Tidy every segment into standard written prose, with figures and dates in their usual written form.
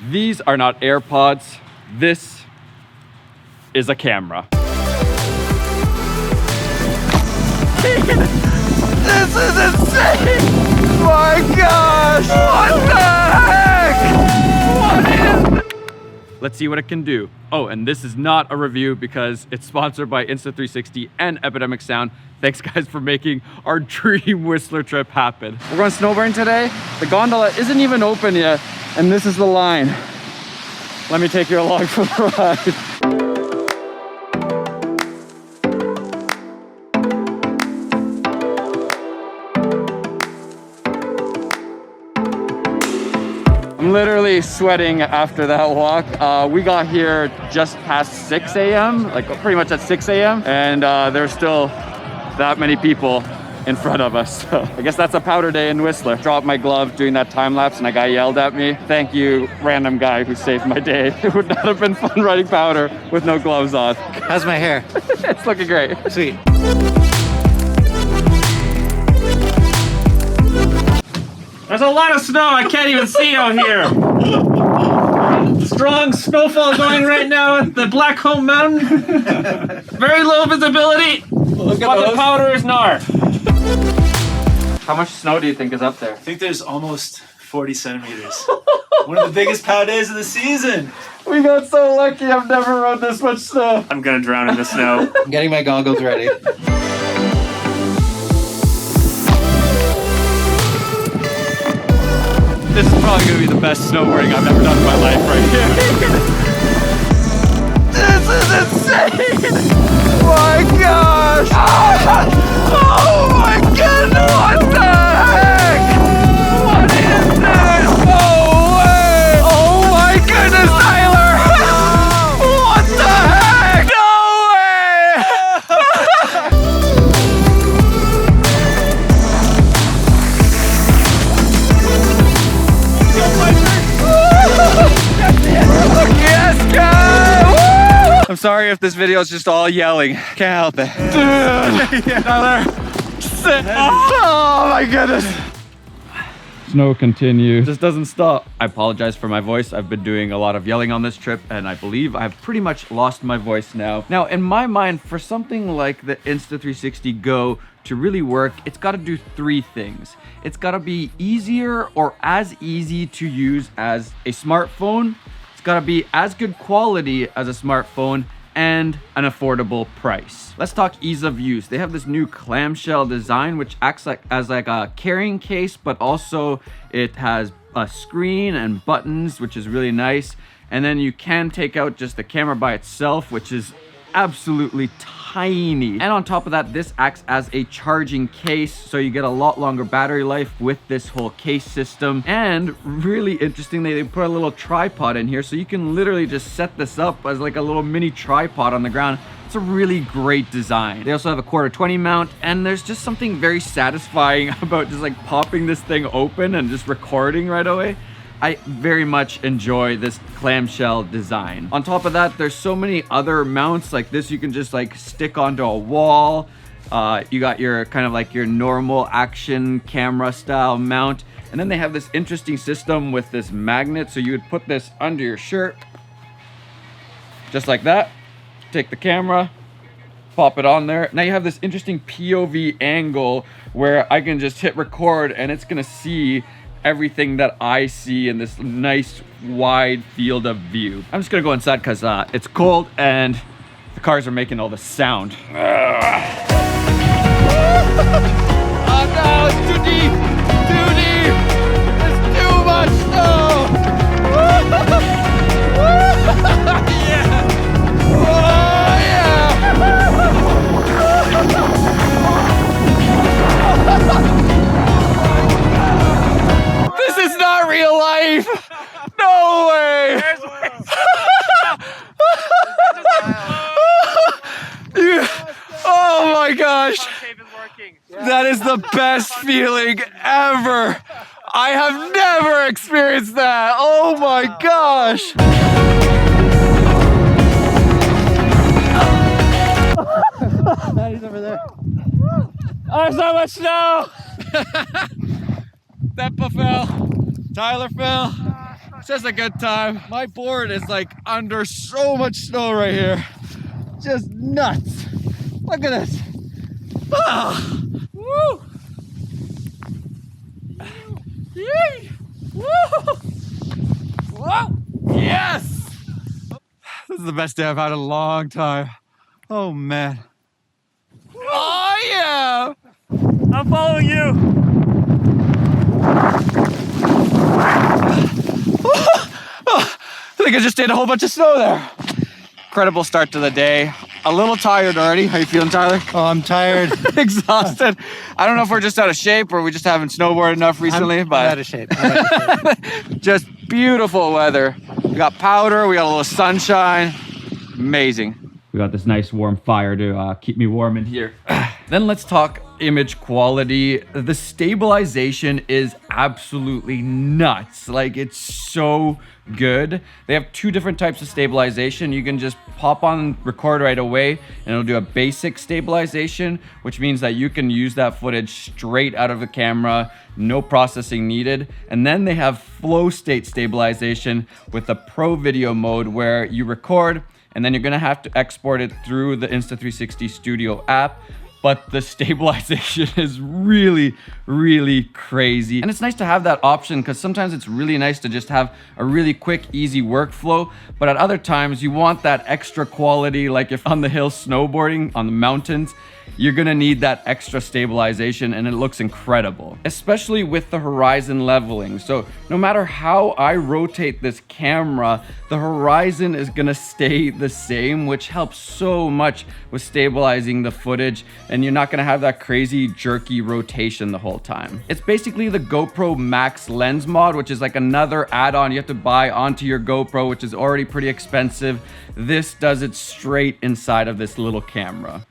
These are not AirPods. This is a camera. This is insane! My gosh! What the heck? What is this? Let's see what it can do. Oh, and this is not a review because it's sponsored by Insta360 and EPIDEMIC Sound. Thanks guys for making our dream Whistler trip happen. We're going snowboarding today. The gondola isn't even open yet, and this is the line. Let me take you along for the ride. I'm literally sweating after that walk. We got here just past 6 a.m., like pretty much at 6 a.m. And there's still that many people in front of us. So I guess that's a powder day in Whistler. Dropped my glove doing that time lapse and a guy yelled at me. Thank you, random guy who saved my day. It would not have been fun riding powder with no gloves on. How's my hair? It's looking great. Sweet. There's a lot of snow I can't even see out here. Strong snowfall going right now at the Blackcomb Mountain. Very low visibility, but the powder is gnar. How much snow do you think is up there? I think there's almost 40 centimeters. One of the biggest pow days of the season. We got so lucky. I've never rode this much snow. I'm gonna drown in the snow. I'm getting my goggles ready. This is probably gonna be the best snowboarding I've ever done in my life right here. This is insane! My gosh! Oh my goodness! What the heck? What is this? No way! Oh my goodness, Tyler! What the heck? No Yes, guys! I'm sorry if this video is just all yelling. Can't help it. Dude! Tyler! Oh my goodness! Snow continues. Just doesn't stop. I apologize for my voice. I've been doing a lot of yelling on this trip, and I believe I've pretty much lost my voice now. Now, in my mind, for something like the Insta360 Go to really work, it's got to do 3 things. It's got to be easier or as easy to use as a smartphone. It's got to be as good quality as a smartphone and an affordable price. Let's talk ease of use. They have this new clamshell design which acts as a carrying case, but also it has a screen and buttons, which is really nice. And then you can take out just the camera by itself, which is absolutely tiny. And on top of that, this acts as a charging case, so you get a lot longer battery life with this whole case system. And really interestingly, they put a little tripod in here, so you can literally just set this up as like a little mini tripod on the ground. It's a really great design. They also have a 1/4-20 mount, and there's just something very satisfying about just like popping this thing open and just recording right away. I very much enjoy this clamshell design. On top of that, there's so many other mounts like this. You can just like stick onto a wall. You got your kind of like your normal action camera style mount. And then they have this interesting system with this magnet. So you would put this under your shirt, just like that. Take the camera, pop it on there. Now you have this interesting POV angle where I can just hit record and it's gonna see everything that I see in this nice wide field of view. I'm just gonna go inside because it's cold and the cars are making all the sound. Oh no, it's too deep! Too deep! There's too much snow! Yeah! Oh yeah! This is not real life! No way! Oh my gosh! That is the best feeling ever! I have never experienced that! Oh my gosh! Matty's over there. Oh, there's so much snow! Steppa fell. Tyler fell. It's just a good time. My board is like under so much snow right here. Just nuts. Look at this. Ah, woo. Yay. Woo. Whoa. Yes. This is the best day I've had in a long time. Oh man. Oh yeah. I'm following you. I think I just ate a whole bunch of snow there. Incredible start to the day. A little tired already. How you feeling, Tyler? Oh, I'm tired. Exhausted. I don't know if we're just out of shape or we just haven't snowboarded enough recently, I'm but out of shape. I'm out of shape. just beautiful weather. We got powder, we got a little sunshine. Amazing. We got this nice warm fire to keep me warm in here. Then let's talk image quality. The stabilization is absolutely nuts. Like, it's so good. They have two different types of stabilization. You can just pop on record right away and it'll do a basic stabilization, which means that you can use that footage straight out of the camera, no processing needed. And then they have flow state stabilization with the pro video mode where you record and then you're gonna have to export it through the Insta360 Studio app. But the stabilization is really, really crazy. And it's nice to have that option because sometimes it's really nice to just have a really quick, easy workflow. But at other times you want that extra quality, like if on the hill snowboarding, on the mountains, you're gonna need that extra stabilization and it looks incredible, especially with the horizon leveling. So no matter how I rotate this camera, the horizon is gonna stay the same, which helps so much with stabilizing the footage, and you're not gonna have that crazy jerky rotation the whole time. It's basically the GoPro Max lens mod, which is like another add-on you have to buy onto your GoPro, which is already pretty expensive. This does it straight inside of this little camera.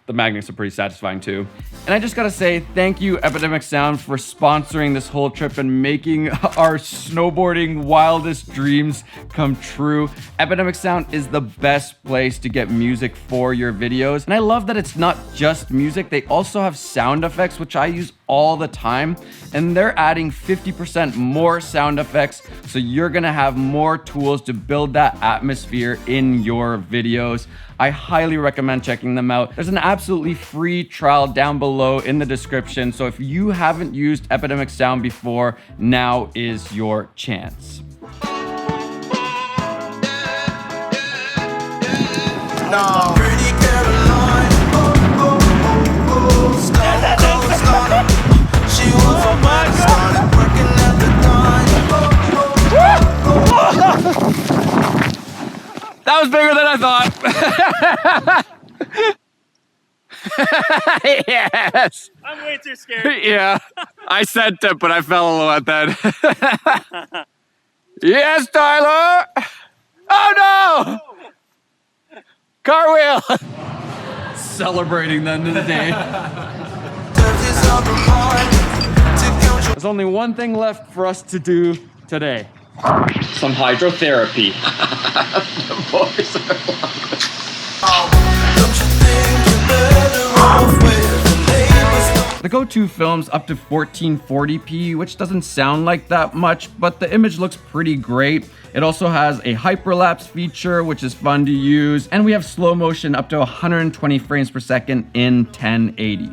The magnets are pretty satisfying too. And I just gotta say, thank you EPIDEMIC Sound for sponsoring this whole trip and making our snowboarding wildest dreams come true. EPIDEMIC Sound is the best place to get music for your videos. And I love that it's not just music, they also have sound effects, which I use all the time. And they're adding 50% more sound effects, so you're gonna have more tools to build that atmosphere in your videos. I highly recommend checking them out. There's an absolutely free trial down below in the description. So if you haven't used EPIDEMIC Sound before, now is your chance. No. Pretty Caroline. She was a man, started working at the time. That was bigger than I thought. Yes. I'm way too scared. Yeah, I sent it, but I fell a little at that. Yes, Tyler. Oh no! Cartwheel. Celebrating the end of the day. There's only one thing left for us to do today. Some hydrotherapy. The boys are The go-to film's up to 1440p, which doesn't sound like that much, but the image looks pretty great. It also has a hyperlapse feature, which is fun to use, and we have slow motion up to 120 frames per second in 1080.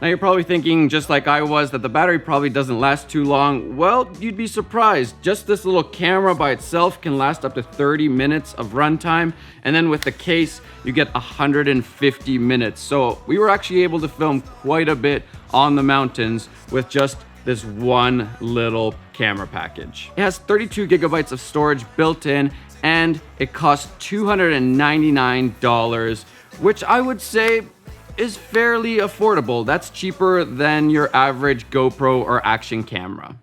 Now you're probably thinking, just like I was, that the battery probably doesn't last too long. Well, you'd be surprised. Just this little camera by itself can last up to 30 minutes of runtime. And then with the case, you get 150 minutes. So we were actually able to film quite a bit on the mountains with just this one little camera package. It has 32 gigabytes of storage built in, and it costs $299, which I would say is fairly affordable. That's cheaper than your average GoPro or action camera.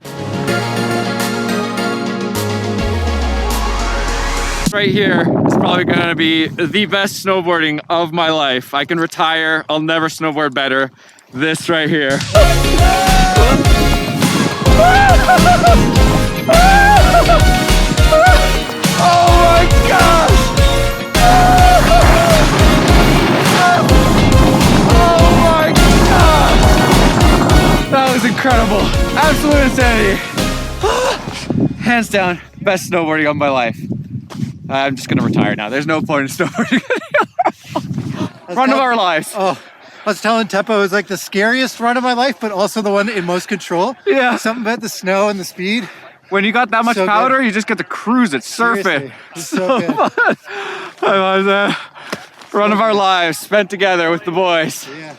Right here is probably gonna be the best snowboarding of my life. I can retire, I'll never snowboard better. This right here. Oh my gosh! That was incredible. Absolute insanity. hands down, best snowboarding of my life. I'm just gonna retire now. There's no point in snowboarding. Run of our lives. Oh, I was telling Teppo it was like the scariest run of my life, but also the one in most control. Yeah. Something about the snow and the speed. When you got that much So powder, good. you just get to cruise it, surf Seriously, it. it's so good. fun. It was a run of our lives spent together with the boys. Yeah.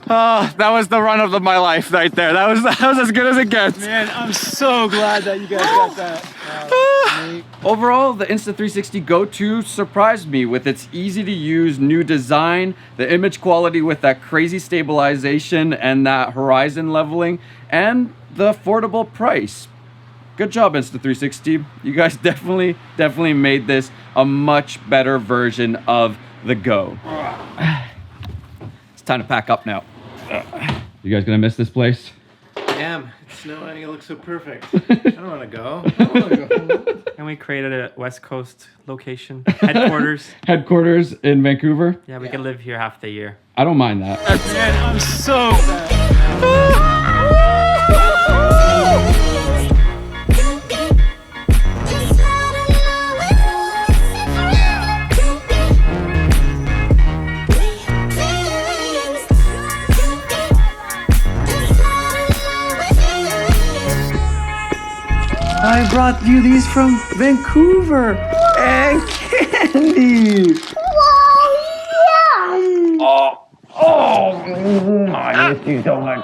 That was the run of my life right there. That was as good as it gets. Man, I'm so glad that you guys got that. Overall, the Insta360 Go 2 surprised me with its easy to use new design, the image quality with that crazy stabilization and that horizon leveling, and the affordable price. Good job, Insta360. You guys definitely made this a much better version of the Go. It's time to pack up now. You guys gonna miss this place? Damn, it's snowing. It looks so perfect. I don't want to go. I don't want to go home. And we created a West Coast location, headquarters. Headquarters in Vancouver? Yeah, we can live here half the year. I don't mind that. Man, I'm so glad. I brought you these from Vancouver and candy. Oh, I miss you so much.